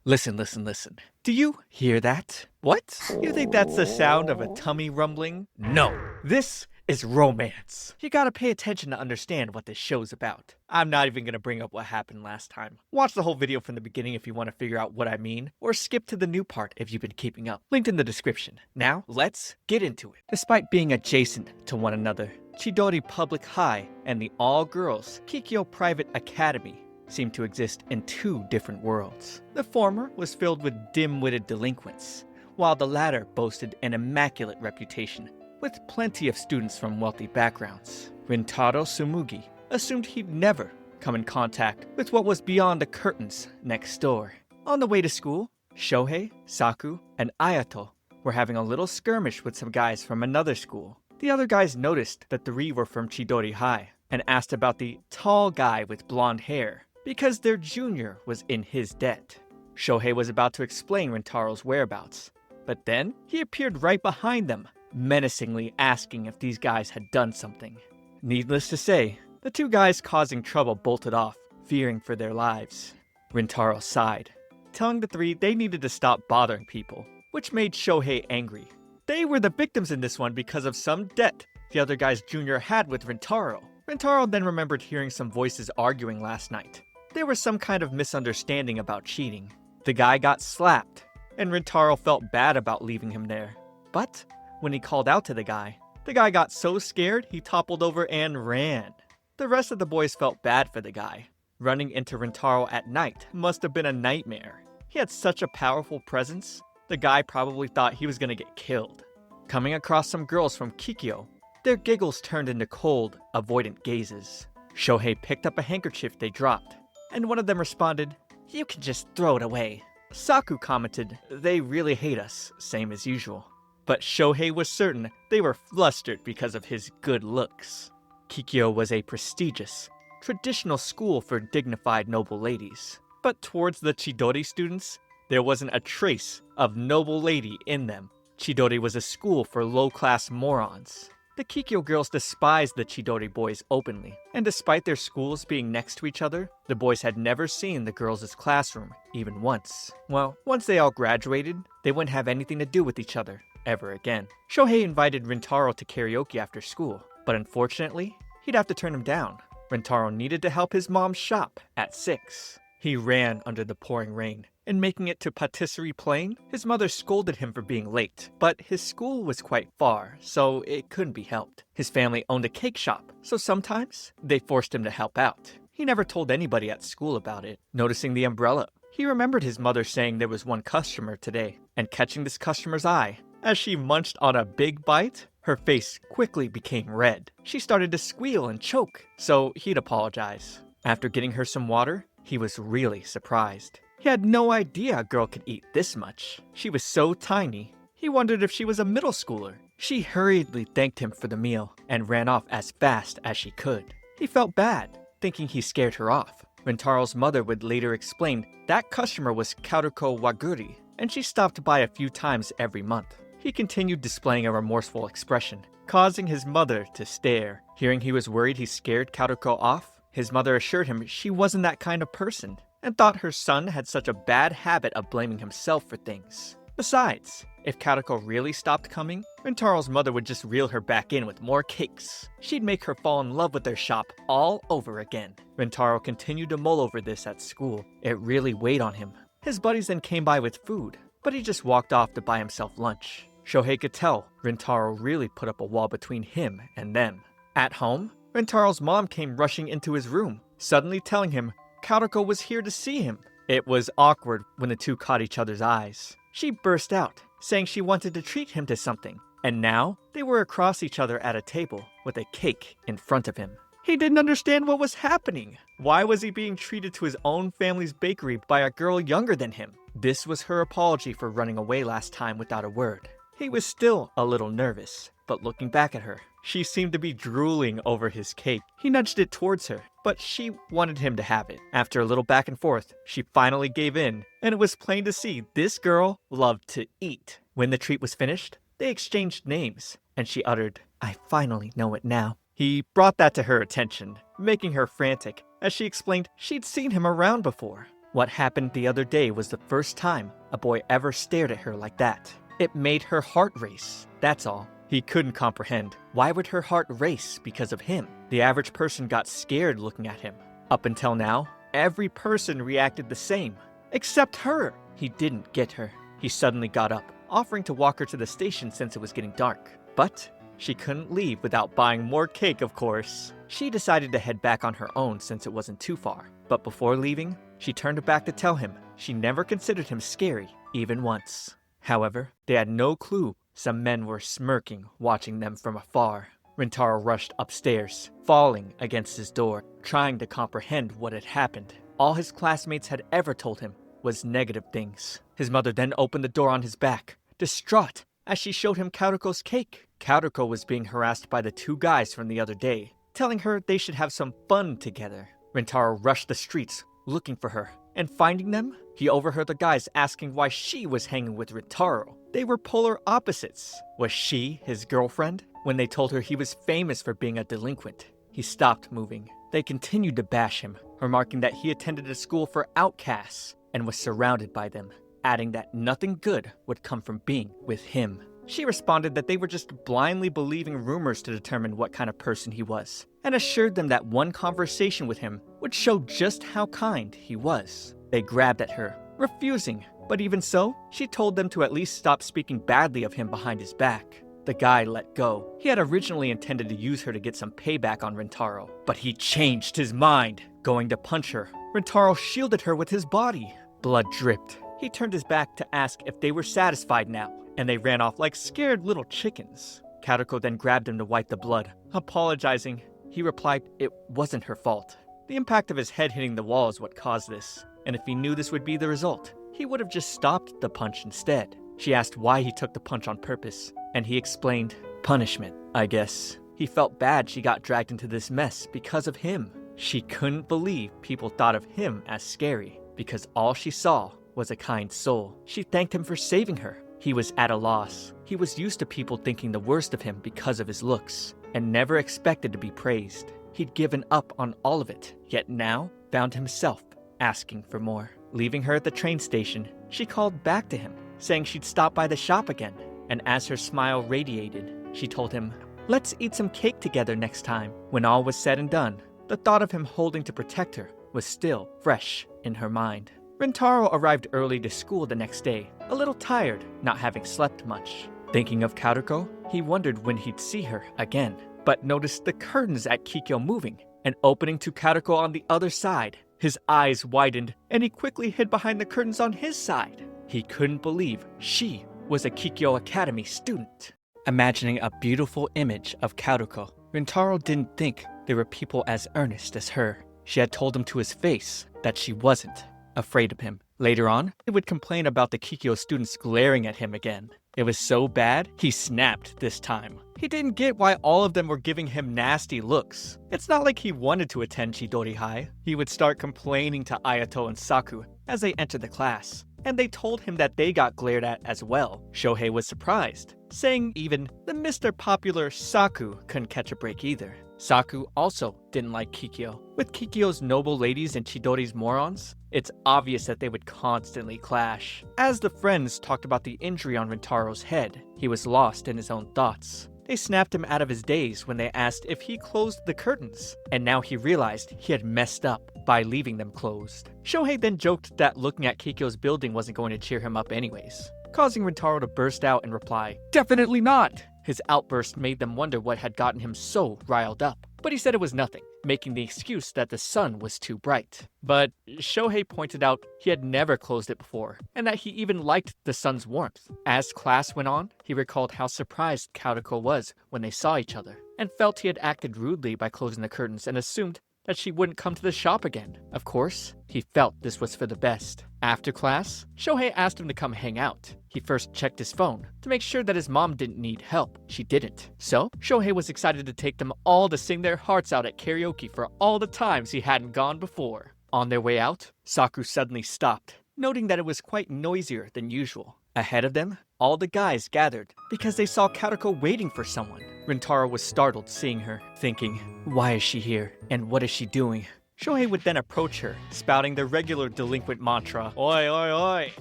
Listen. Do you hear that? What? You think that's the sound of a tummy rumbling? No. This is romance. You gotta pay attention to understand what this show's about. I'm not even gonna bring up what happened last time. Watch the whole video from the beginning if you want to figure out what I mean, or skip to the new part if you've been keeping up. Linked in the description. Now, let's get into it. Despite being adjacent to one another, Chidori Public High and the all-girls Kikyo Private Academy seemed to exist in two different worlds. The former was filled with dim-witted delinquents, while the latter boasted an immaculate reputation, with plenty of students from wealthy backgrounds. Rintaro Sumugi assumed he'd never come in contact with what was beyond the curtains next door. On the way to school, Shohei, Saku, and Ayato were having a little skirmish with some guys from another school. The other guys noticed that the three were from Chidori High and asked about the tall guy with blonde hair, because their junior was in his debt. Shohei was about to explain Rintaro's whereabouts, but then he appeared right behind them, menacingly asking if these guys had done something. Needless to say, the two guys causing trouble bolted off, fearing for their lives. Rintaro sighed, telling the three they needed to stop bothering people, which made Shohei angry. They were the victims in this one because of some debt the other guy's junior had with Rintaro. Rintaro then remembered hearing some voices arguing last night. There was some kind of misunderstanding about cheating. The guy got slapped, and Rintaro felt bad about leaving him there. But when he called out to the guy got so scared he toppled over and ran. The rest of the boys felt bad for the guy. Running into Rintaro at night must have been a nightmare. He had such a powerful presence, the guy probably thought he was gonna get killed. Coming across some girls from Kikyo, their giggles turned into cold, avoidant gazes. Shohei picked up a handkerchief they dropped, and one of them responded, "You can just throw it away." Saku commented, "They really hate us, same as usual." But Shohei was certain they were flustered because of his good looks. Kikyo was a prestigious, traditional school for dignified noble ladies. But towards the Chidori students, there wasn't a trace of noble lady in them. Chidori was a school for low-class morons. The Kikyo girls despised the Chidori boys openly, and despite their schools being next to each other, the boys had never seen the girls' classroom, even once. Well, once they all graduated, they wouldn't have anything to do with each other, ever again. Shohei invited Rintaro to karaoke after school, but unfortunately, he'd have to turn him down. Rintaro needed to help his mom shop at 6. He ran under the pouring rain, and making it to Patisserie Plain, his mother scolded him for being late, but his school was quite far, so it couldn't be helped. His family owned a cake shop, so sometimes they forced him to help out. He never told anybody at school about it. Noticing the umbrella, he remembered his mother saying there was one customer today, and catching this customer's eye. As she munched on a big bite, her face quickly became red. She started to squeal and choke, so he'd apologize. After getting her some water, he was really surprised. He had no idea a girl could eat this much. She was so tiny, he wondered if she was a middle schooler. She hurriedly thanked him for the meal and ran off as fast as she could. He felt bad, thinking he scared her off. Rintaro's mother would later explain that customer was Karuko Waguri, and she stopped by a few times every month. He continued displaying a remorseful expression, causing his mother to stare. Hearing he was worried he scared Karuko off, his mother assured him she wasn't that kind of person, and thought her son had such a bad habit of blaming himself for things. Besides, if Karuko really stopped coming, Rintaro's mother would just reel her back in with more cakes. She'd make her fall in love with their shop all over again. Rintaro continued to mull over this at school. It really weighed on him. His buddies then came by with food, but he just walked off to buy himself lunch. Shohei could tell Rintaro really put up a wall between him and them. At home, Rintaro's mom came rushing into his room, suddenly telling him Karuko was here to see him. It was awkward when the two caught each other's eyes. She burst out, saying she wanted to treat him to something, and now they were across each other at a table with a cake in front of him. He didn't understand what was happening. Why was he being treated to his own family's bakery by a girl younger than him? This was her apology for running away last time without a word. He was still a little nervous, but looking back at her, she seemed to be drooling over his cake. He nudged it towards her, but she wanted him to have it. After a little back and forth, she finally gave in, and it was plain to see this girl loved to eat. When the treat was finished, they exchanged names, and she uttered, "I finally know it now." He brought that to her attention, making her frantic, as she explained she'd seen him around before. What happened the other day was the first time a boy ever stared at her like that. It made her heart race, that's all. He couldn't comprehend. Why would her heart race because of him? The average person got scared looking at him. Up until now, every person reacted the same. Except her! He didn't get her. He suddenly got up, offering to walk her to the station since it was getting dark. But she couldn't leave without buying more cake, of course. She decided to head back on her own since it wasn't too far. But before leaving, she turned back to tell him she never considered him scary, even once. However, they had no clue some men were smirking, watching them from afar. Rintaro rushed upstairs, falling against his door, trying to comprehend what had happened. All his classmates had ever told him was negative things. His mother then opened the door on his back, distraught, as she showed him Karuko's cake. Karuko was being harassed by the two guys from the other day, telling her they should have some fun together. Rintaro rushed the streets, looking for her, and finding them, he overheard the guys asking why she was hanging with Rintaro. They were polar opposites. Was she his girlfriend? When they told her he was famous for being a delinquent, he stopped moving. They continued to bash him, remarking that he attended a school for outcasts and was surrounded by them, adding that nothing good would come from being with him. She responded that they were just blindly believing rumors to determine what kind of person he was, and assured them that one conversation with him would show just how kind he was. They grabbed at her, refusing, but even so, she told them to at least stop speaking badly of him behind his back. The guy let go. He had originally intended to use her to get some payback on Rintaro, but he changed his mind. Going to punch her, Rintaro shielded her with his body. Blood dripped. He turned his back to ask if they were satisfied now, and they ran off like scared little chickens. Karuko then grabbed him to wipe the blood. Apologizing, he replied it wasn't her fault. The impact of his head hitting the wall is what caused this, and if he knew this would be the result, he would have just stopped the punch instead. She asked why he took the punch on purpose, and he explained, punishment, I guess. He felt bad she got dragged into this mess because of him. She couldn't believe people thought of him as scary, because all she saw was a kind soul. She thanked him for saving her. He was at a loss. He was used to people thinking the worst of him because of his looks, and never expected to be praised. He'd given up on all of it, yet now found himself asking for more. Leaving her at the train station, she called back to him, saying she'd stop by the shop again. And as her smile radiated, she told him, let's eat some cake together next time. When all was said and done, the thought of him holding to protect her was still fresh in her mind. Rintaro arrived early to school the next day, a little tired, not having slept much. Thinking of Karuko, he wondered when he'd see her again, but noticed the curtains at Kikyo moving and opening to Karuko on the other side. His eyes widened, and he quickly hid behind the curtains on his side. He couldn't believe she was a Kikyo Academy student. Imagining a beautiful image of Karuko, Rintaro didn't think there were people as earnest as her. She had told him to his face that she wasn't afraid of him. Later on, he would complain about the Kikyo students glaring at him again. It was so bad, he snapped this time. He didn't get why all of them were giving him nasty looks. It's not like he wanted to attend Chidori High. He would start complaining to Ayato and Saku as they entered the class, and they told him that they got glared at as well. Shohei was surprised, saying even the Mr. Popular Saku couldn't catch a break either. Saku also didn't like Kikyo. With Kikyo's noble ladies and Chidori's morons, it's obvious that they would constantly clash. As the friends talked about the injury on Rintaro's head, he was lost in his own thoughts. They snapped him out of his daze when they asked if he closed the curtains, and now he realized he had messed up by leaving them closed. Shohei then joked that looking at Kikyo's building wasn't going to cheer him up anyways, causing Rintaro to burst out and reply, "Definitely not!" His outburst made them wonder what had gotten him so riled up, but he said it was nothing, making the excuse that the sun was too bright. But Shohei pointed out he had never closed it before, and that he even liked the sun's warmth. As class went on, he recalled how surprised Karuko was when they saw each other, and felt he had acted rudely by closing the curtains and assumed that she wouldn't come to the shop again. Of course, he felt this was for the best. After class, Shohei asked him to come hang out. He first checked his phone to make sure that his mom didn't need help. She didn't. So, Shohei was excited to take them all to sing their hearts out at karaoke for all the times he hadn't gone before. On their way out, Saku suddenly stopped, noting that it was quite noisier than usual. Ahead of them, all the guys gathered because they saw Karuko waiting for someone. Rintaro was startled seeing her, thinking, why is she here? And what is she doing? Shohei would then approach her, spouting the regular delinquent mantra, "Oi, oi, oi,"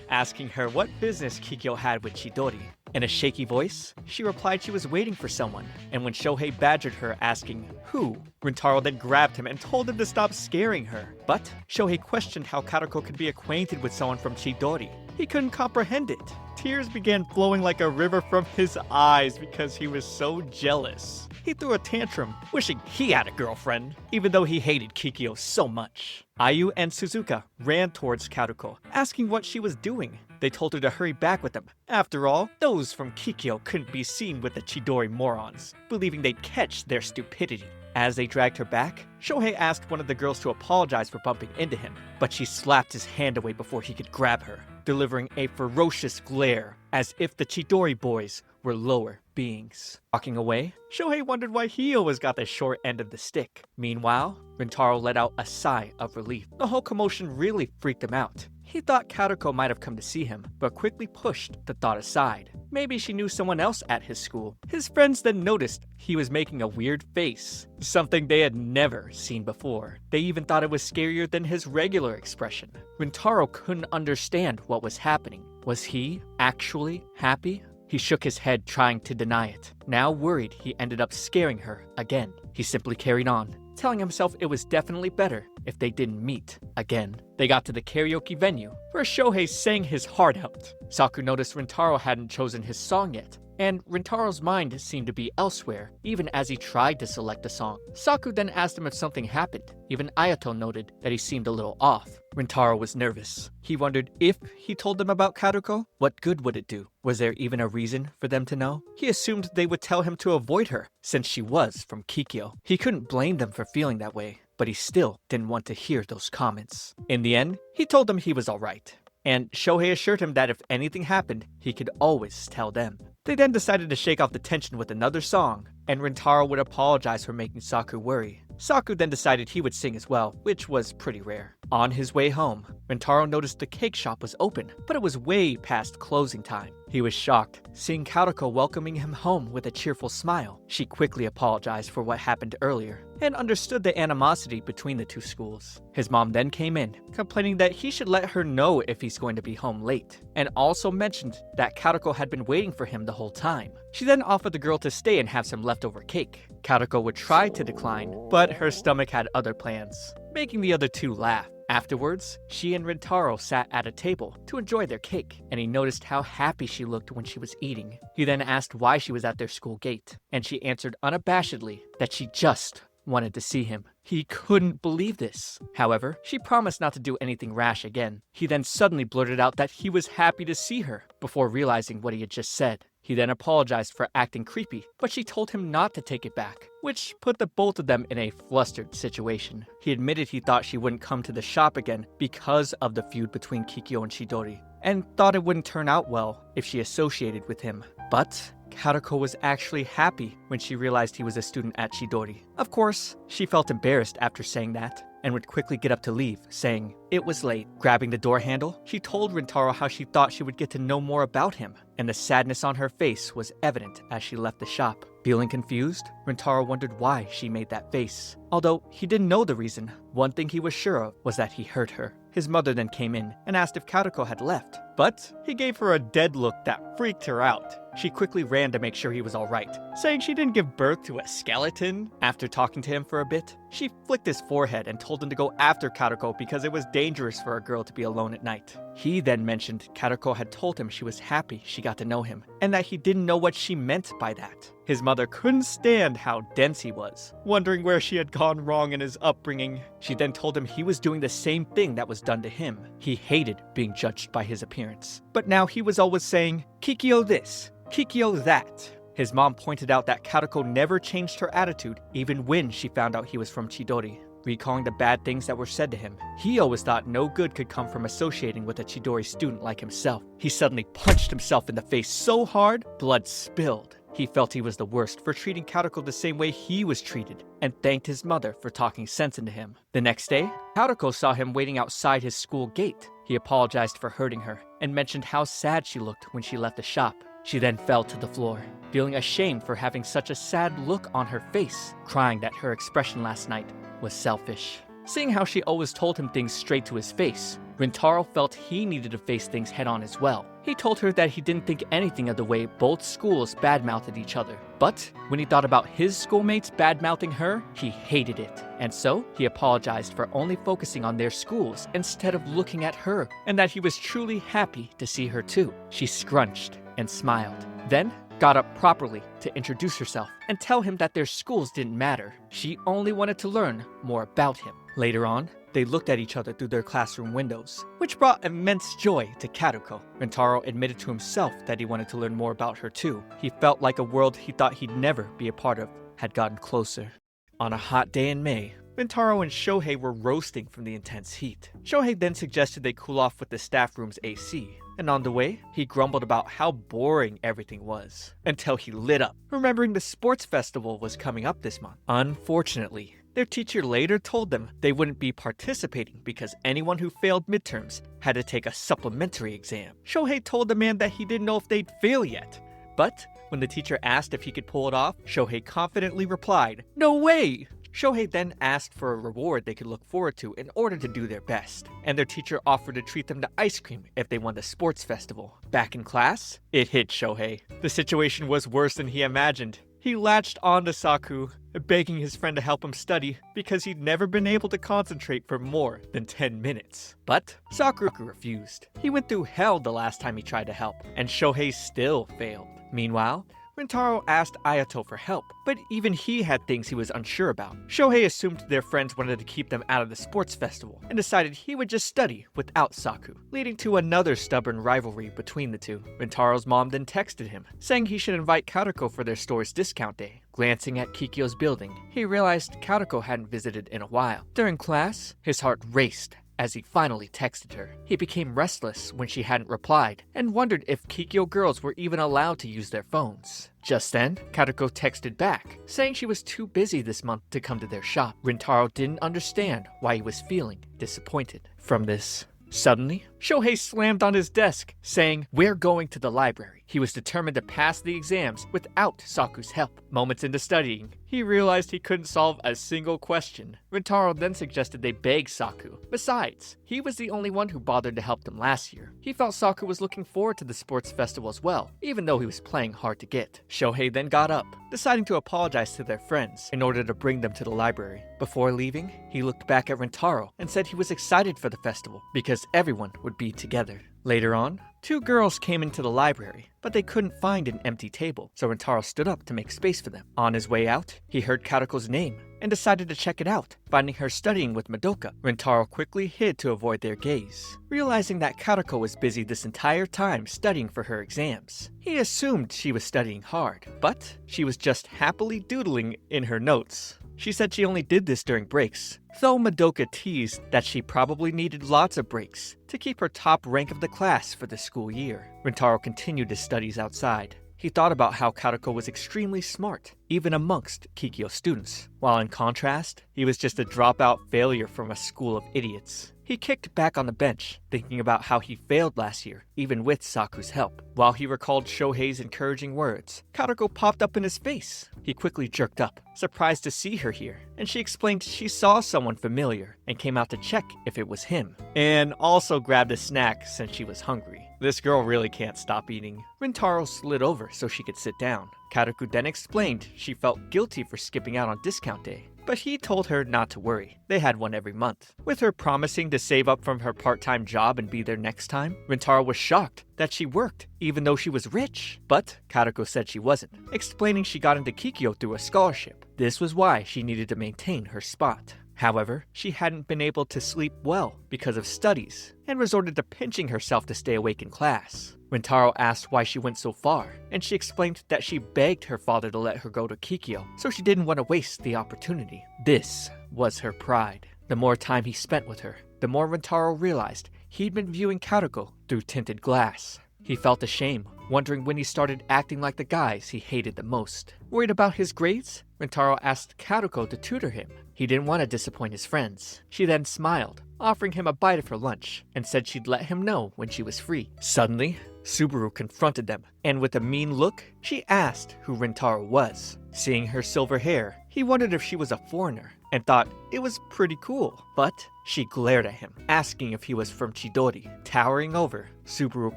asking her what business Kikyo had with Chidori. In a shaky voice, she replied she was waiting for someone, and when Shohei badgered her asking who, Rintaro then grabbed him and told him to stop scaring her. But Shohei questioned how Karuko could be acquainted with someone from Chidori. He couldn't comprehend it. Tears began flowing like a river from his eyes because he was so jealous. He threw a tantrum, wishing he had a girlfriend, even though he hated Kikyo so much. Ayu and Suzuka ran towards Karuko, asking what she was doing. They told her to hurry back with them. After all, those from Kikyo couldn't be seen with the Chidori morons, believing they'd catch their stupidity. As they dragged her back, Shohei asked one of the girls to apologize for bumping into him, but she slapped his hand away before he could grab her, delivering a ferocious glare, as if the Chidori boys were lower beings. Walking away, Shohei wondered why he always got the short end of the stick. Meanwhile, Rintaro let out a sigh of relief. The whole commotion really freaked him out. He thought Karuko might have come to see him, but quickly pushed the thought aside. Maybe she knew someone else at his school. His friends then noticed he was making a weird face, something they had never seen before. They even thought it was scarier than his regular expression. Rintaro couldn't understand what was happening. Was he actually happy? He shook his head, trying to deny it. Now worried he ended up scaring her again, he simply carried on, telling himself it was definitely better if they didn't meet again. They got to the karaoke venue, where Shohei sang his heart out. Saku noticed Rintaro hadn't chosen his song yet, and Rintaro's mind seemed to be elsewhere, even as he tried to select a song. Saku then asked him if something happened. Even Ayato noted that he seemed a little off. Rintaro was nervous. He wondered if he told them about Karuko, what good would it do? Was there even a reason for them to know? He assumed they would tell him to avoid her, since she was from Kikyo. He couldn't blame them for feeling that way, but he still didn't want to hear those comments. In the end, he told them he was alright, and Shohei assured him that if anything happened, he could always tell them. They then decided to shake off the tension with another song, and Rintaro would apologize for making Saku worry. Saku then decided he would sing as well, which was pretty rare. On his way home, Rintaro noticed the cake shop was open, but it was way past closing time. He was shocked, seeing Karuko welcoming him home with a cheerful smile. She quickly apologized for what happened earlier, and understood the animosity between the two schools. His mom then came in, complaining that he should let her know if he's going to be home late, and also mentioned that Karuko had been waiting for him the whole time. She then offered the girl to stay and have some leftover cake. Karuko would try to decline, but her stomach had other plans, making the other two laugh. Afterwards, she and Rintaro sat at a table to enjoy their cake, and he noticed how happy she looked when she was eating. He then asked why she was at their school gate, and she answered unabashedly that she just wanted to see him. He couldn't believe this. However, she promised not to do anything rash again. He then suddenly blurted out that he was happy to see her, before realizing what he had just said. He then apologized for acting creepy, but she told him not to take it back, which put the both of them in a flustered situation. He admitted he thought she wouldn't come to the shop again because of the feud between Kikyo and Chidori, and thought it wouldn't turn out well if she associated with him. But Karuko was actually happy when she realized he was a student at Chidori. Of course, she felt embarrassed after saying that, and would quickly get up to leave, saying it was late. Grabbing the door handle, she told Rintaro how she thought she would get to know more about him, and the sadness on her face was evident as she left the shop. Feeling confused, Rintaro wondered why she made that face. Although he didn't know the reason, one thing he was sure of was that he hurt her. His mother then came in and asked if Karuko had left, but he gave her a dead look that freaked her out. She quickly ran to make sure he was alright, saying she didn't give birth to a skeleton. After talking to him for a bit, she flicked his forehead and told him to go after Karuko because it was dangerous for a girl to be alone at night. He then mentioned Karuko had told him she was happy she got to know him, and that he didn't know what she meant by that. His mother couldn't stand how dense he was, wondering where she had gone wrong in his upbringing. She then told him he was doing the same thing that was done to him. He hated being judged by his appearance, but now he was always saying, "Kikyo this, Kikyo that." His mom pointed out that Karuko never changed her attitude, even when she found out he was from Chidori. Recalling the bad things that were said to him, he always thought no good could come from associating with a Chidori student like himself. He suddenly punched himself in the face so hard, blood spilled. He felt he was the worst for treating Karuko the same way he was treated, and thanked his mother for talking sense into him. The next day, Karuko saw him waiting outside his school gate. He apologized for hurting her, and mentioned how sad she looked when she left the shop. She then fell to the floor, feeling ashamed for having such a sad look on her face, crying that her expression last night was selfish. Seeing how she always told him things straight to his face, Rintaro felt he needed to face things head-on as well. He told her that he didn't think anything of the way both schools badmouthed each other. But when he thought about his schoolmates badmouthing her, he hated it. And so, he apologized for only focusing on their schools instead of looking at her, and that he was truly happy to see her too. She scrunched and smiled. Then, got up properly to introduce herself and tell him that their schools didn't matter. She only wanted to learn more about him. Later on, they looked at each other through their classroom windows, which brought immense joy to Karuko. Rintaro admitted to himself that he wanted to learn more about her too. He felt like a world he thought he'd never be a part of had gotten closer. On a hot day in May, Rintaro and Shohei were roasting from the intense heat. Shohei then suggested they cool off with the staff room's AC, and on the way, he grumbled about how boring everything was, until he lit up, remembering the sports festival was coming up this month. Unfortunately, their teacher later told them they wouldn't be participating because anyone who failed midterms had to take a supplementary exam. Shohei told the man that he didn't know if they'd fail yet. But when the teacher asked if he could pull it off, Shohei confidently replied, "No way!" Shohei then asked for a reward they could look forward to in order to do their best, and their teacher offered to treat them to ice cream if they won the sports festival. Back in class, it hit Shohei. The situation was worse than he imagined. He latched on to Saku, begging his friend to help him study because he'd never been able to concentrate for more than 10 minutes. But Saku refused. He went through hell the last time he tried to help, and Shohei still failed. Meanwhile, Rintaro asked Ayato for help, but even he had things he was unsure about. Shohei assumed their friends wanted to keep them out of the sports festival and decided he would just study without Saku, leading to another stubborn rivalry between the two. Rintaro's mom then texted him, saying he should invite Karuko for their store's discount day. Glancing at Kikyo's building, he realized Karuko hadn't visited in a while. During class, his heart raced as he finally texted her. He became restless when she hadn't replied, and wondered if Kikyo girls were even allowed to use their phones. Just then, Karuko texted back, saying she was too busy this month to come to their shop. Rintaro didn't understand why he was feeling disappointed from this. Suddenly, Shohei slammed on his desk, saying, "We're going to the library." He was determined to pass the exams without Saku's help. Moments into studying, he realized he couldn't solve a single question. Rintaro then suggested they beg Saku. Besides, he was the only one who bothered to help them last year. He felt Saku was looking forward to the sports festival as well, even though he was playing hard to get. Shohei then got up, deciding to apologize to their friends in order to bring them to the library. Before leaving, he looked back at Rintaro and said he was excited for the festival because everyone would be together. Later on, two girls came into the library, but they couldn't find an empty table, so Rintaro stood up to make space for them. On his way out, he heard Karuko's name and decided to check it out, finding her studying with Madoka. Rintaro quickly hid to avoid their gaze, realizing that Karuko was busy this entire time studying for her exams. He assumed she was studying hard, but she was just happily doodling in her notes. She said she only did this during breaks, though Madoka teased that she probably needed lots of breaks to keep her top rank of the class for the school year. Rintaro continued his studies outside. He thought about how Karuko was extremely smart, even amongst Kikyo's students, while in contrast, he was just a dropout failure from a school of idiots. He kicked back on the bench, thinking about how he failed last year, even with Saku's help. While he recalled Shohei's encouraging words, Karuko popped up in his face. He quickly jerked up, surprised to see her here, and she explained she saw someone familiar and came out to check if it was him, and also grabbed a snack since she was hungry. This girl really can't stop eating. Rintaro slid over so she could sit down. Karuko then explained she felt guilty for skipping out on discount day, but he told her not to worry. They had one every month. With her promising to save up from her part-time job and be there next time, Rintaro was shocked that she worked, even though she was rich. But Karuko said she wasn't, explaining she got into Kikyo through a scholarship. This was why she needed to maintain her spot. However, she hadn't been able to sleep well because of studies, and resorted to pinching herself to stay awake in class. Rintaro asked why she went so far, and she explained that she begged her father to let her go to Kikyo, so she didn't want to waste the opportunity. This was her pride. The more time he spent with her, the more Rintaro realized he'd been viewing Karuko through tinted glass. He felt ashamed, wondering when he started acting like the guys he hated the most. Worried about his grades, Rintaro asked Karuko to tutor him. He didn't want to disappoint his friends. She then smiled, offering him a bite of her lunch, and said she'd let him know when she was free. Suddenly, Subaru confronted them, and with a mean look, she asked who Rintaro was. Seeing her silver hair, he wondered if she was a foreigner and thought it was pretty cool. But she glared at him, asking if he was from Chidori. Towering over, Subaru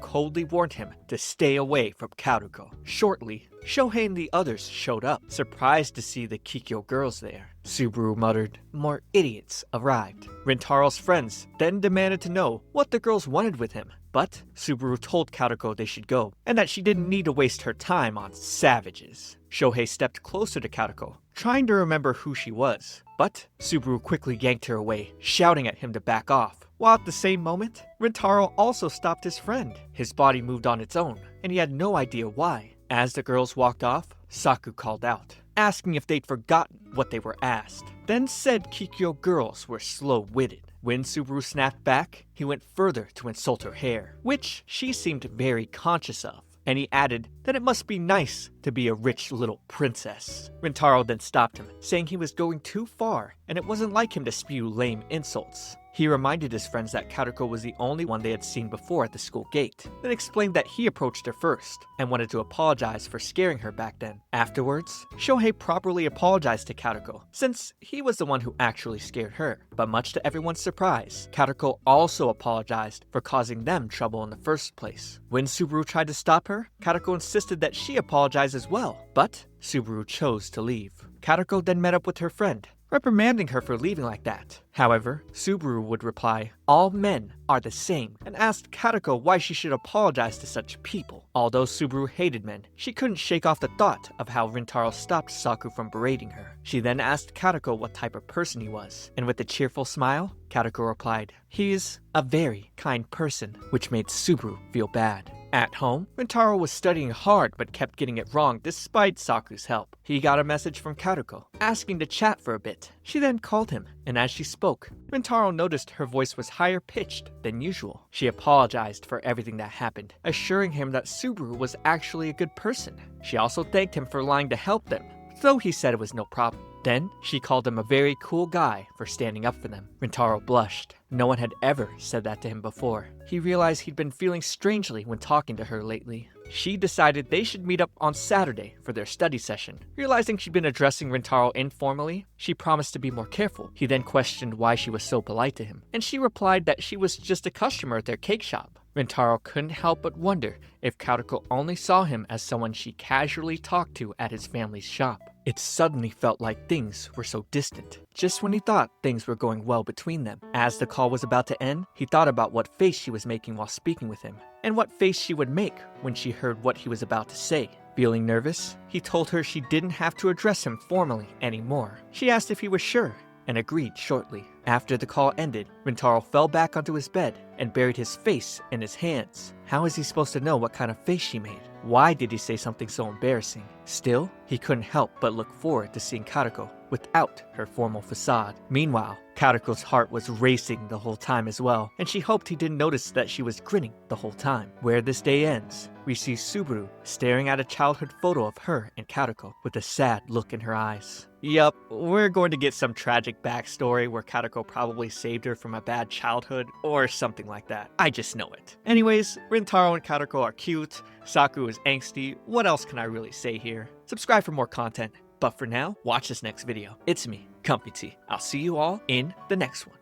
coldly warned him to stay away from Karuko. Shortly, Shohei and the others showed up, surprised to see the Kikyo girls there. Subaru muttered, "More idiots arrived." Rintaro's friends then demanded to know what the girls wanted with him. But Subaru told Karuko they should go, and that she didn't need to waste her time on savages. Shohei stepped closer to Karuko, trying to remember who she was. But Subaru quickly yanked her away, shouting at him to back off. While at the same moment, Rintaro also stopped his friend. His body moved on its own, and he had no idea why. As the girls walked off, Saku called out, asking if they'd forgotten what they were asked, then said Kikyo girls were slow-witted. When Subaru snapped back, he went further to insult her hair, which she seemed very conscious of, and he added that it must be nice to be a rich little princess. Rintaro then stopped him, saying he was going too far, and it wasn't like him to spew lame insults. He reminded his friends that Karuko was the only one they had seen before at the school gate, then explained that he approached her first, and wanted to apologize for scaring her back then. Afterwards, Shohei properly apologized to Karuko, since he was the one who actually scared her. But much to everyone's surprise, Karuko also apologized for causing them trouble in the first place. When Subaru tried to stop her, Karuko insisted that she apologize as well, but Subaru chose to leave. Karuko then met up with her friend, reprimanding her for leaving like that. However, Subaru would reply, "All men are the same," and asked Karuko why she should apologize to such people. Although Subaru hated men, she couldn't shake off the thought of how Rintaro stopped Saku from berating her. She then asked Karuko what type of person he was, and with a cheerful smile, Karuko replied, "He's a very kind person," which made Subaru feel bad. At home, Rintaro was studying hard but kept getting it wrong despite Saku's help. He got a message from Karuko, asking to chat for a bit. She then called him, and as she spoke, Rintaro noticed her voice was higher pitched than usual. She apologized for everything that happened, assuring him that Subaru was actually a good person. She also thanked him for lying to help them, though he said it was no problem. Then, she called him a very cool guy for standing up for them. Rintaro blushed. No one had ever said that to him before. He realized he'd been feeling strangely when talking to her lately. She decided they should meet up on Saturday for their study session. Realizing she'd been addressing Rintaro informally, she promised to be more careful. He then questioned why she was so polite to him, and she replied that she was just a customer at their cake shop. Rintaro couldn't help but wonder if Karuko only saw him as someone she casually talked to at his family's shop. It suddenly felt like things were so distant, just when he thought things were going well between them. As the call was about to end, he thought about what face she was making while speaking with him, and what face she would make when she heard what he was about to say. Feeling nervous, he told her she didn't have to address him formally anymore. She asked if he was sure, and agreed shortly. After the call ended, Rintaro fell back onto his bed and buried his face in his hands. How is he supposed to know what kind of face she made? Why did he say something so embarrassing? Still, he couldn't help but look forward to seeing Karuko without her formal facade. Meanwhile, Karuko's heart was racing the whole time as well, and she hoped he didn't notice that she was grinning the whole time. Where this day ends, we see Subaru staring at a childhood photo of her and Karuko with a sad look in her eyes. Yup, we're going to get some tragic backstory where Karuko probably saved her from a bad childhood or something like that. I just know it. Anyways, Rintaro and Karuko are cute, Saku is angsty. What else can I really say here? Subscribe for more content. But for now, watch this next video. It's me, ComfyTea. I'll see you all in the next one.